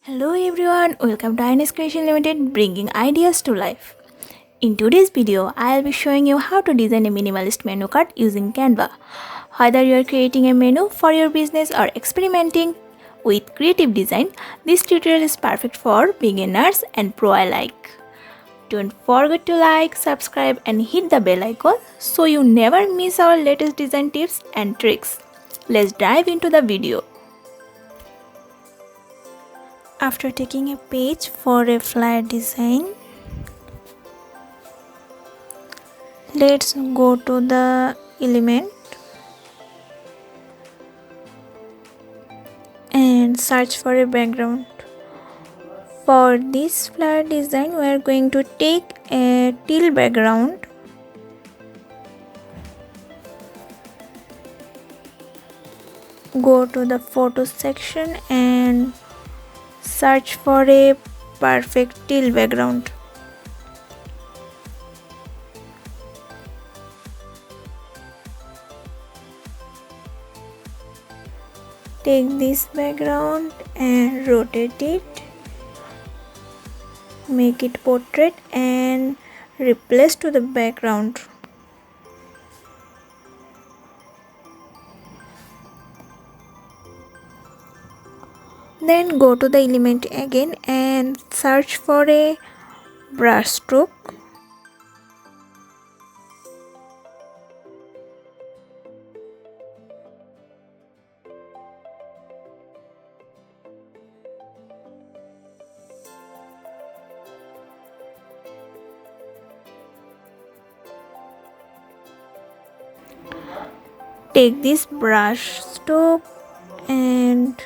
Hello everyone, welcome to Ines Creation Limited, bringing ideas to life. In today's video, I'll be showing you how to design a minimalist menu card using Canva. Whether you're creating a menu for your business or experimenting with creative design, this tutorial is perfect for beginners and pro alike. Don't forget to like, subscribe and hit the bell icon so you never miss our latest design tips and tricks. Let's dive into the video. After taking a page for a flyer design, let's go to the element and search for a background. For this flyer design, we are going to take a teal background. Go to the photo section and search for a perfect teal background. Take this background and rotate it. Make it portrait and replace to the background. Then go to the element again and search for a brush stroke. Take this brush stroke and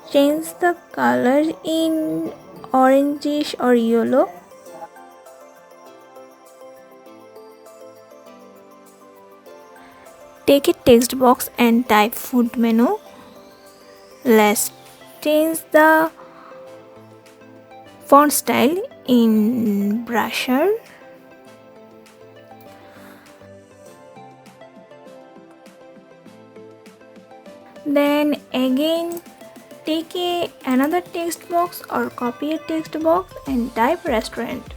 change the color in orangish or yellow. Take a text box and type food menu. Let's change the font style in brusher. Then again take another text box or copy a text box and type restaurant.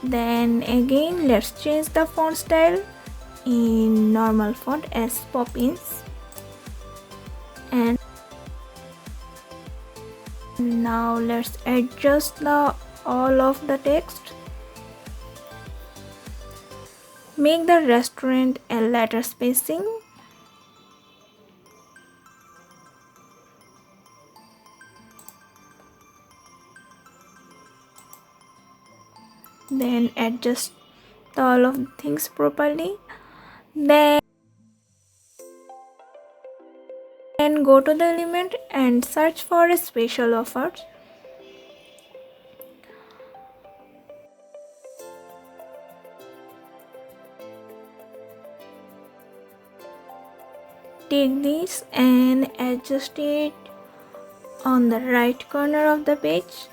Then again let's change the font style in normal font as Poppins. And now let's adjust all of the text. Make the restaurant a letter spacing. Then adjust all of the things properly. Then go to the element and search for a special offer. Take this and adjust it on the right corner of the page.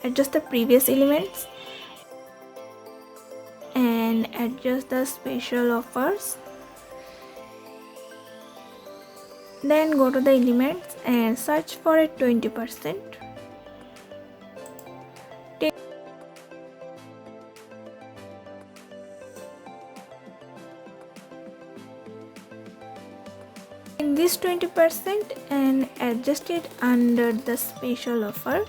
Adjust the previous elements and adjust the special offers. Then go to the elements and search for a 20%. In this 20% and adjust it under the special offer.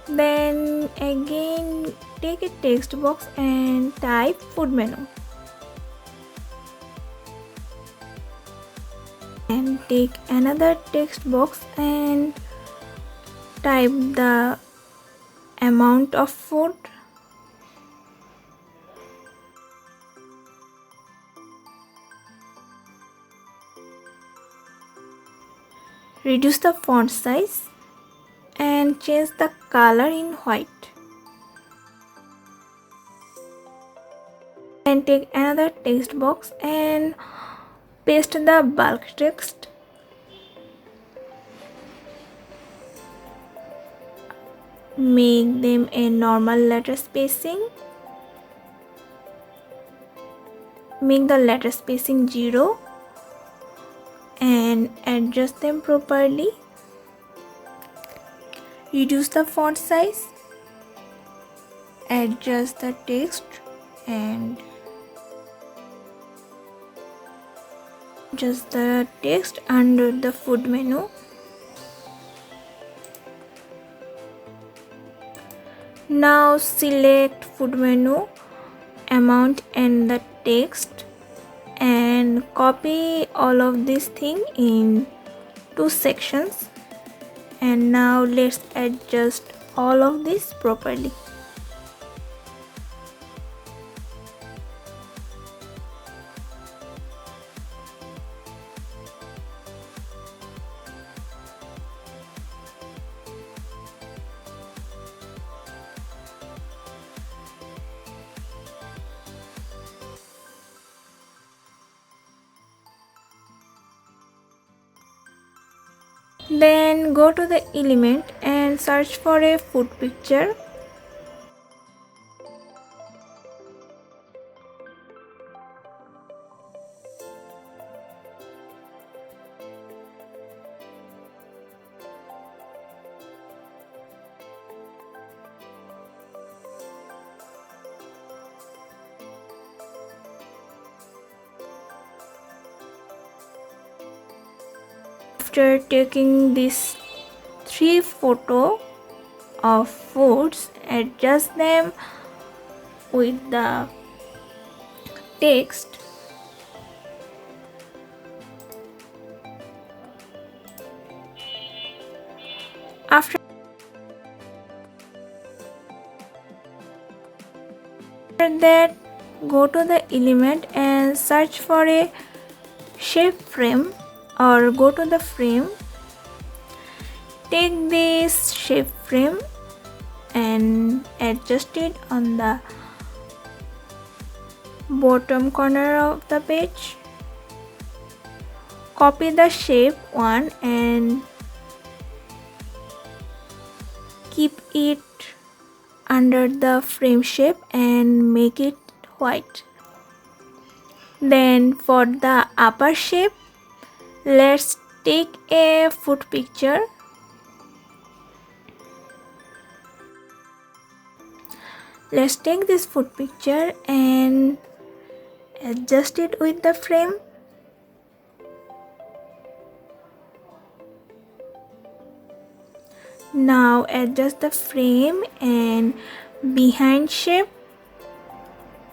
Then again take a text box and type food menu. And take another text box and type the amount of food. Reduce the font size and change the color in white. And take another text box and paste the bulk text. Make them a normal letter spacing. Make the letter spacing 0 and adjust them properly. Reduce the font size. Adjust the text and adjust the text under the food menu. Now select food menu, amount and the text and copy all of this thing in 2 sections. And now let's adjust all of this properly. Then go to the element and search for a food picture. After taking these 3 photos of foods, adjust them with the text. After that, go to the element and search for a shape frame, or go to the frame. Take this shape frame and adjust it on the bottom corner of the page. Copy the shape one and keep it under the frame shape and make it white. Then for the upper shape, let's take a food picture. Let's take this food picture and adjust it with the frame. Now adjust the frame and behind shape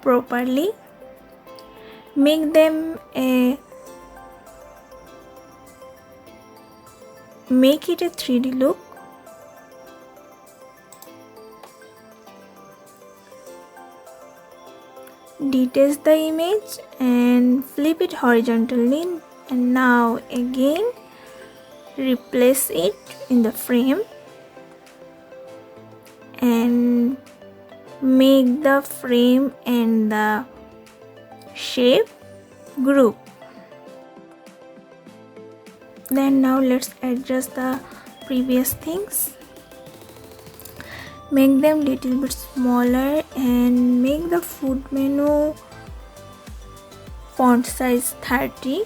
properly. Make them make it a 3D look. Detach the image and flip it horizontally, and now again replace it in the frame and make the frame and the shape group. Then now let's adjust the previous things. Make them little bit smaller and make the food menu font size 30.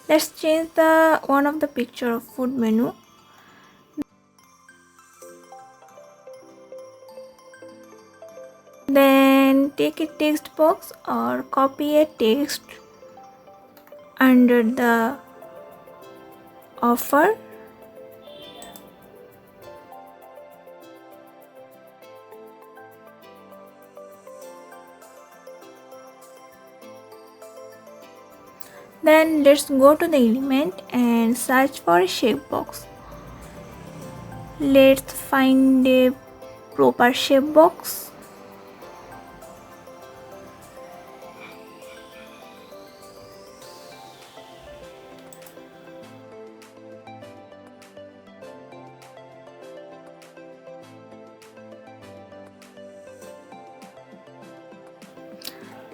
Let's change the one of the picture of food menu. Then take a text box or copy a text under the offer. Then let's go to the element and search for a shape box. Let's find a proper shape box.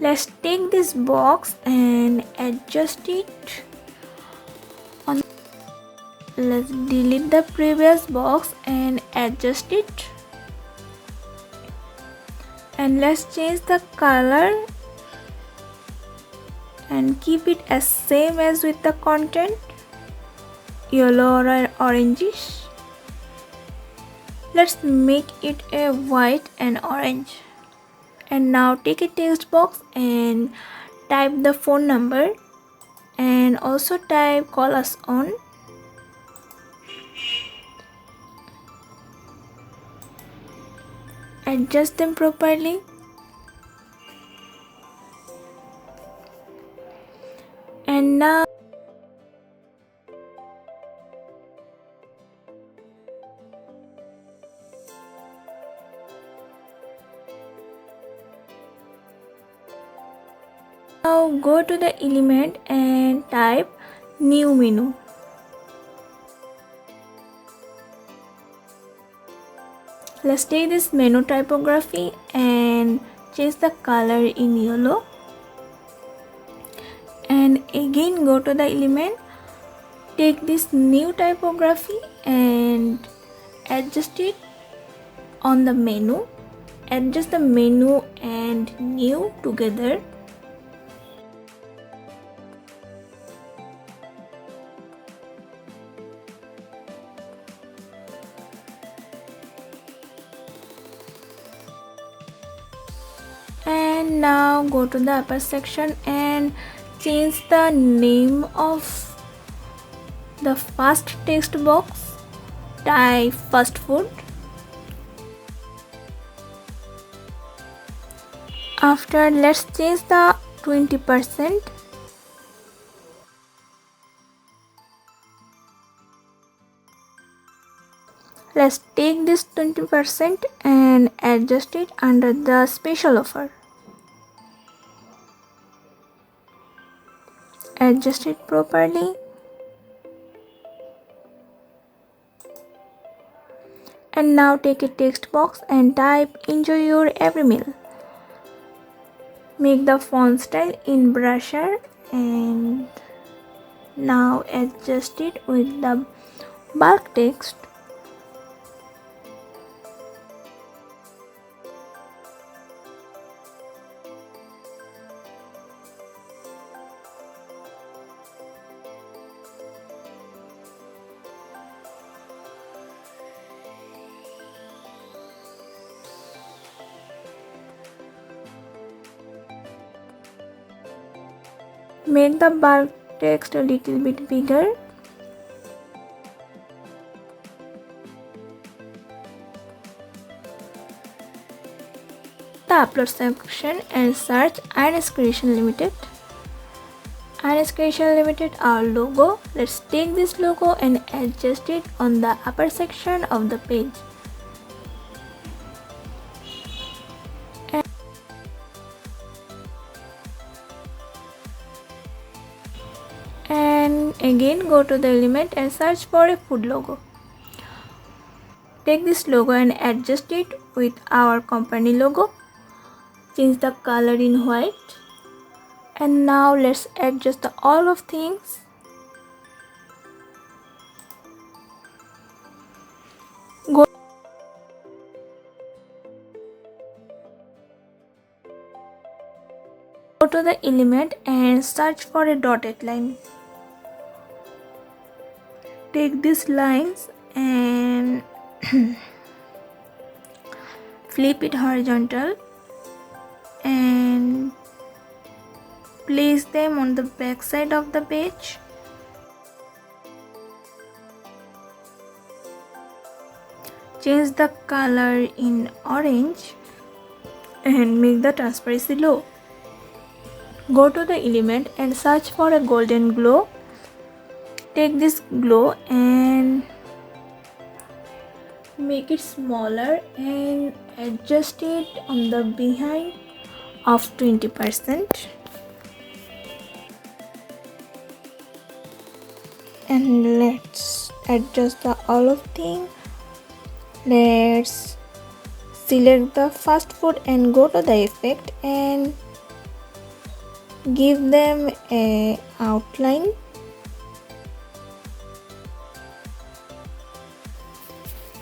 Let's take this box and adjust it. Let's delete the previous box and adjust it. And let's change the color and keep it as same as with the content, yellow or orangish. Let's make it a white and orange. And now take a text box and type the phone number and also type call us on. Adjust them properly. And now go to the element and type new menu. Let's take this menu typography and change the color in yellow. And again go to the element, take this new typography and adjust it on the menu. Adjust the menu and new together. And now go to the upper section and change the name of the first text box. Type fast food. After, let's change the 20%. Let's take this 20% and adjust it under the special offer. Adjust it properly. And now take a text box and type enjoy your every meal. Make the font style in brusher and now adjust it with the bulk text. Make the bulk text a little bit bigger. The upload section and search Ines Creation Limited. Ines Creation Limited, our logo. Let's take this logo and adjust it on the upper section of the page. And again go to the element and search for a food logo. Take this logo and adjust it with our company logo. Change the color in white. And now let's adjust all of things. Go to the element and search for a dotted line. Take these lines and flip it horizontal and place them on the back side of the page. Change the color in orange and make the transparency low. Go to the element and search for a golden glow. Take this glow and make it smaller and adjust it on the behind of 20%. And let's adjust the all of thing. Let's select the fast food and go to the effect and give them a outline.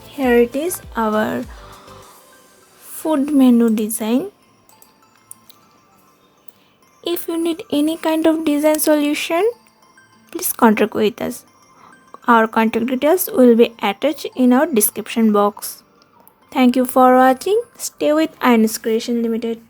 Here it is, our food menu design. If you need any kind of design solution, please contact with us. Our contact details will be attached in our description box. Thank you for watching. Stay with Ines Creation Limited.